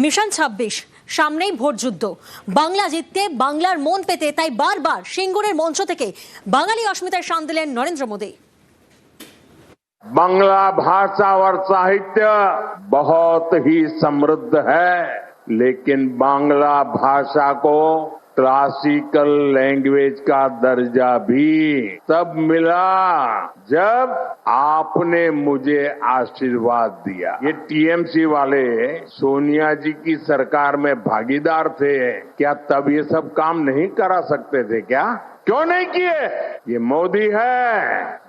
Mission ২৬ সামনেই vote যুদ্ধ। বাংলা জিততে, বাংলার মন পেতে তাই বারবার সিঙ্গুরের মঞ্চ থেকে বাঙালি অস্মিতার শান দিলেন নরেন্দ্র মোदी। बांग्ला भाषा और साहित्य बहुत ही समृद्ध है, लेकिन बांग्ला भाषा को क्लासिकल लैंग्वेज का दर्जा भी तब मिला जब आपने मुझे आशीर्वाद दिया। ये टीएमसी वाले सोनिया जी की सरकार में भागीदार थे, क्या तब ये सब काम नहीं करा सकते थे क्या? क्यों नहीं किए? ये मोदी है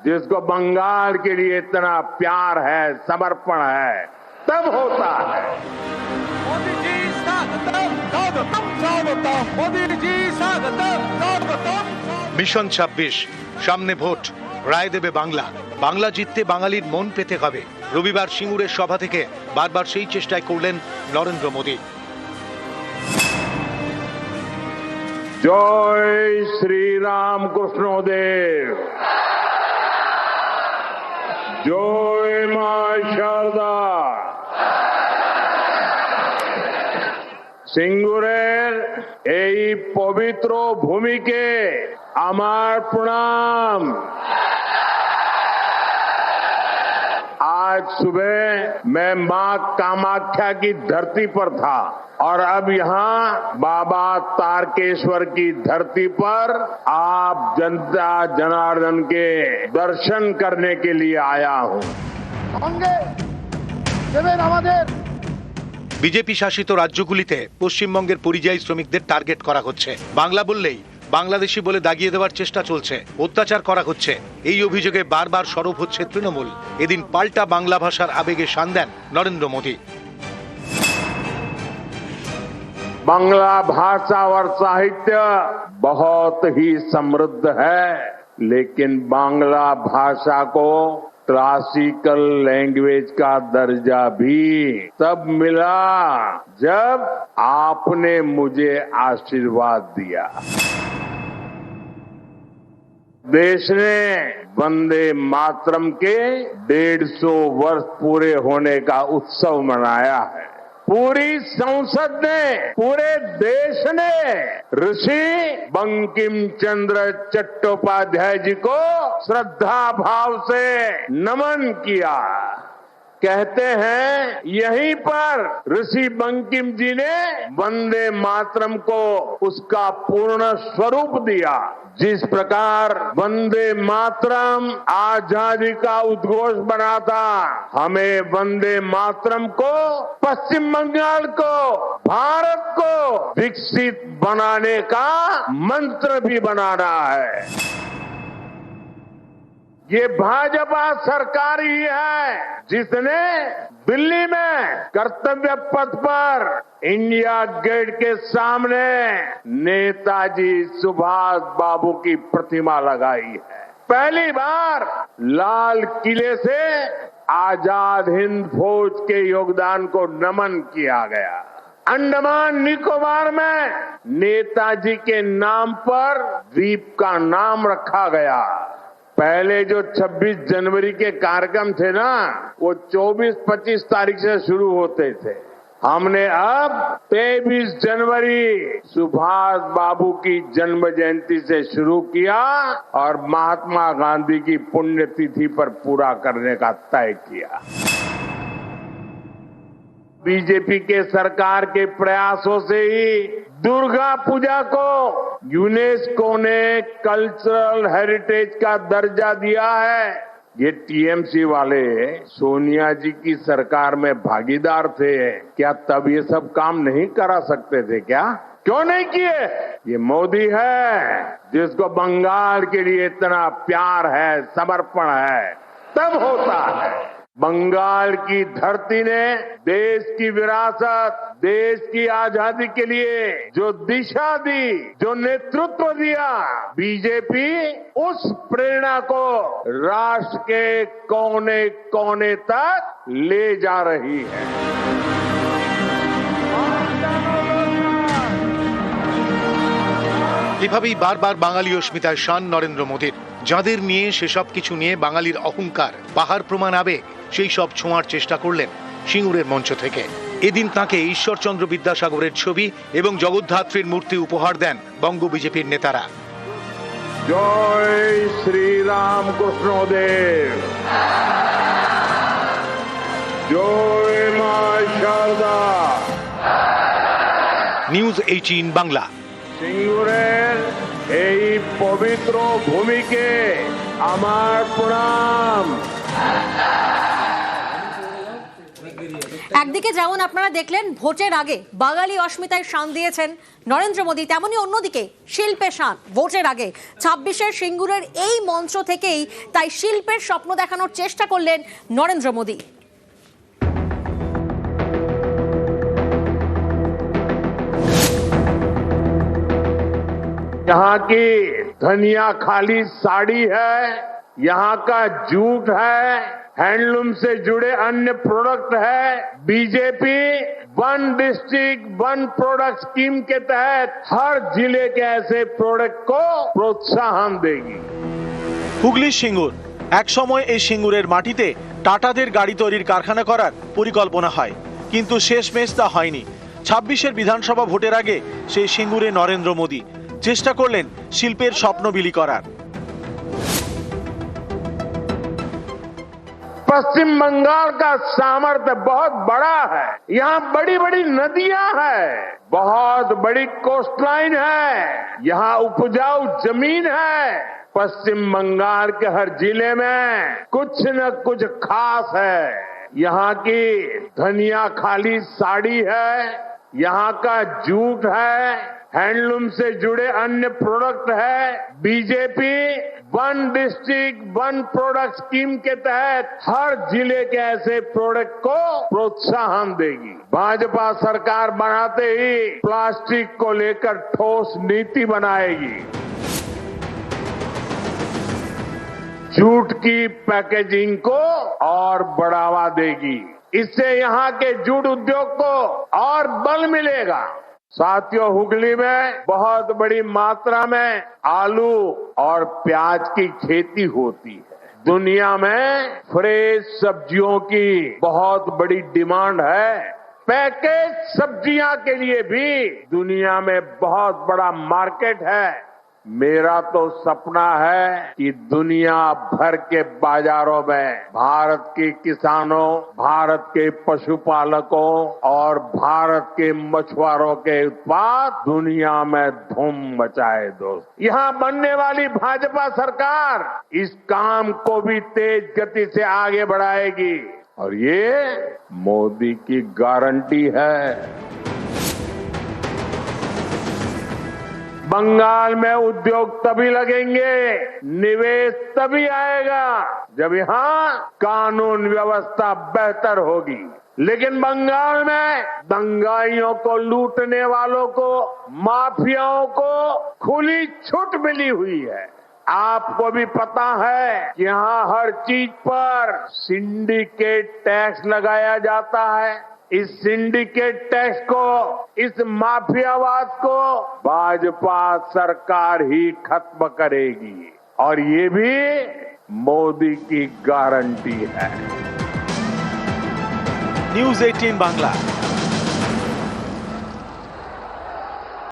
जिसको बंगाल के लिए इतना प्यार है, समर्पण है, तब होता है। मोदी जी स्वागतम, स्वागतम, मोदी जी स्वागतम, स्वागतम। মিশন ২৬ সামনে ভোট, রায় দেবে বাংলা। বাংলা জিততে বাঙালির মন পেতে হবে। রবিবার সিঙ্গুরের সভা থেকে বারবার সেই চেষ্টাই করলেন নরেন্দ্র মোদি। जय श्री राम कृष्णदेव, जय मां शारदा। সিঙ্গুরের এই পবিত্র ভূমিকে আমার প্রণাম। आज सुबह मैं मां कामाख्या की धरती पर था और अब यहाँ बाबा तारकेश्वर की धरती पर आप जनता जनार्दन के दर्शन करने के लिए आया हूँ। বিজেপি শাসিত রাজ্যগুলিতে পশ্চিমবঙ্গের পরিযায়ী শ্রমিকদের টার্গেট করা হচ্ছে। বাংলা বললেই বাংলাদেশি বলে দাগিয়ে দেওয়ার চেষ্টা চলছে, অত্যাচার করা হচ্ছে। এই অভিযোগে বারবার সরব হচ্ছে তৃণমূল। এদিন পাল্টা বাংলা ভাষার আবেগে শান দেন নরেন্দ্র মোদি। बांग्ला भाषा और साहित्य बहुत ही समृद्ध है, लेकिन बांग्ला भाषा को क्लासिकल लैंग्वेज का दर्जा भी तब मिला जब आपने मुझे आशीर्वाद दिया। देश ने वंदे मातरम के 150 वर्ष पूरे होने का उत्सव मनाया है। पूरी संसद ने, पूरे देश ने ऋषि बंकिम चंद्र चट्टोपाध्याय जी को श्रद्धा भाव से नमन किया। कहते हैं यहीं पर ऋषि बंकिम जी ने वंदे मातरम को उसका पूर्ण स्वरूप दिया। जिस प्रकार वंदे मातरम आजादी का उद्घोष बना था, हमें वंदे मातरम को पश्चिम बंगाल को, भारत को विकसित बनाने का मंत्र भी बनाना है। ये भाजपा सरकार ही है जिसने दिल्ली में कर्तव्य पथ पर इंडिया गेट के सामने नेताजी सुभाष बाबू की प्रतिमा लगाई है। पहली बार लाल किले से आजाद हिंद फौज के योगदान को नमन किया गया। अंडमान निकोबार में नेताजी के नाम पर द्वीप का नाम रखा गया। पहले जो 26 जनवरी के कार्यक्रम थे ना, वो 24-25 तारीख से शुरू होते थे। हमने अब 23 जनवरी सुभाष बाबू की जन्म जयंती से शुरू किया और महात्मा गांधी की पुण्यतिथि पर पूरा करने का तय किया। बीजेपी के सरकार के प्रयासों से ही दुर्गा पूजा को यूनेस्को ने कल्चरल हेरिटेज का दर्जा दिया है। ये टीएमसी वाले सोनिया जी की सरकार में भागीदार थे, क्या तब ये सब काम नहीं करा सकते थे क्या? क्यों नहीं किए? ये मोदी है जिसको बंगाल के लिए इतना प्यार है, समर्पण है, तब होता है। बंगाल की धरती ने देश की विरासत, देश की आजादी के लिए जो दिशा दी, जो नेतृत्व दिया, बीजेपी उस प्रेरणा को राष्ट्र के कोने कोने तक ले जा रही है। এভাবেই বারবার বাঙালি অস্মিতার শান নরেন্দ্র মোদির। যাদের নিয়ে সেসব কিছু নিয়ে বাঙালির অহংকার, পাহাড় প্রমাণ আবেগ, সেই সব ছোঁয়ার চেষ্টা করলেন সিঙ্গুরের মঞ্চ থেকে। এদিন তাঁকে ঈশ্বরচন্দ্র বিদ্যাসাগরের ছবি এবং জগদ্ধাত্রীর মূর্তি উপহার দেন বঙ্গ বিজেপির নেতারা। জয় শ্রীরাম কৃষ্ণদেব, জয় মা শারদা। নিউজ 18 বাংলা। সিঙ্গুরের এই পবিত্র ভূমিকে আমার প্রণাম। একদিকে যেমন আপনারা দেখলেন ভোটের আগে বাঙালি অস্মিতায় শান দিয়েছেন নরেন্দ্র মোদী, তেমনি অন্যদিকে শিল্পে শান ভোটের আগে 26-এর সিঙ্গুরের এই মঞ্চ থেকেই তাই শিল্পের স্বপ্ন দেখানোর চেষ্টা করলেন নরেন্দ্র মোদী। यहाँ की धनिया खाली साड़ी है, यहाँ का जूट है, हैंडलूम से जुड़े अन्य प्रोडक्ट है। BJP one district one product scheme के तहत हर जिले के ऐसे प्रोडक्ट को प्रोत्साहन देगी। হুগলির সিঙ্গুর এক সময় এই সিঙ্গুরের মাটিতে টাটাদের গাড়ি তৈরির কারখানা করার পরিকল্পনা হয়, কিন্তু শেষমেশ তা হয়নি। 26-এর বিধানসভা ভোটের আগে সেই সিঙ্গুরে নরেন্দ্র মোদী চেষ্টা করলেন শিল্পের স্বপ্ন বিলি করার। पश्चिम बंगाल का सामर्थ्य बहुत बड़ा है, यहाँ बड़ी बड़ी नदियां हैं, बहुत बड़ी कोस्टलाइन है, यहाँ उपजाऊ जमीन है। पश्चिम बंगाल के हर जिले में कुछ न कुछ खास है। यहाँ की धनिया खाली साड़ी है, यहाँ का जूट है, हैंडलूम से जुड़े अन्य प्रोडक्ट है। BJP one district one product scheme के तहत हर जिले के ऐसे प्रोडक्ट को प्रोत्साहन देगी। भाजपा सरकार बनाते ही प्लास्टिक को लेकर ठोस नीति बनाएगी, जूट की पैकेजिंग को और बढ़ावा देगी। इससे यहाँ के जूट उद्योग को और बल मिलेगा। साथियों, हुगली में बहुत बड़ी मात्रा में आलू और प्याज की खेती होती है। दुनिया में फ्रेश सब्जियों की बहुत बड़ी डिमांड है। पैकेज सब्जियां के लिए भी दुनिया में बहुत बड़ा मार्केट है। मेरा तो सपना है कि दुनिया भर के बाजारों में भारत के किसानों, भारत के पशुपालकों और भारत के मछुआरों के उत्पाद दुनिया में धूम मचाए। दोस्त, यहाँ बनने वाली भाजपा सरकार इस काम को भी तेज गति से आगे बढ़ाएगी और ये मोदी की गारंटी है। बंगाल में उद्योग तभी लगेंगे, निवेश तभी आएगा जब यहाँ कानून व्यवस्था बेहतर होगी। लेकिन बंगाल में दंगाइयों को, लूटने वालों को, माफियाओं को खुली छूट मिली हुई है। आपको भी पता है कि यहाँ हर चीज पर सिंडिकेट टैक्स लगाया जाता है। इस सिंडिकेट टैक्स को, इस माफियावाद को भाजपा सरकार ही खत्म करेगी और ये भी मोदी की गारंटी है। নিউজ 18 বাংলা।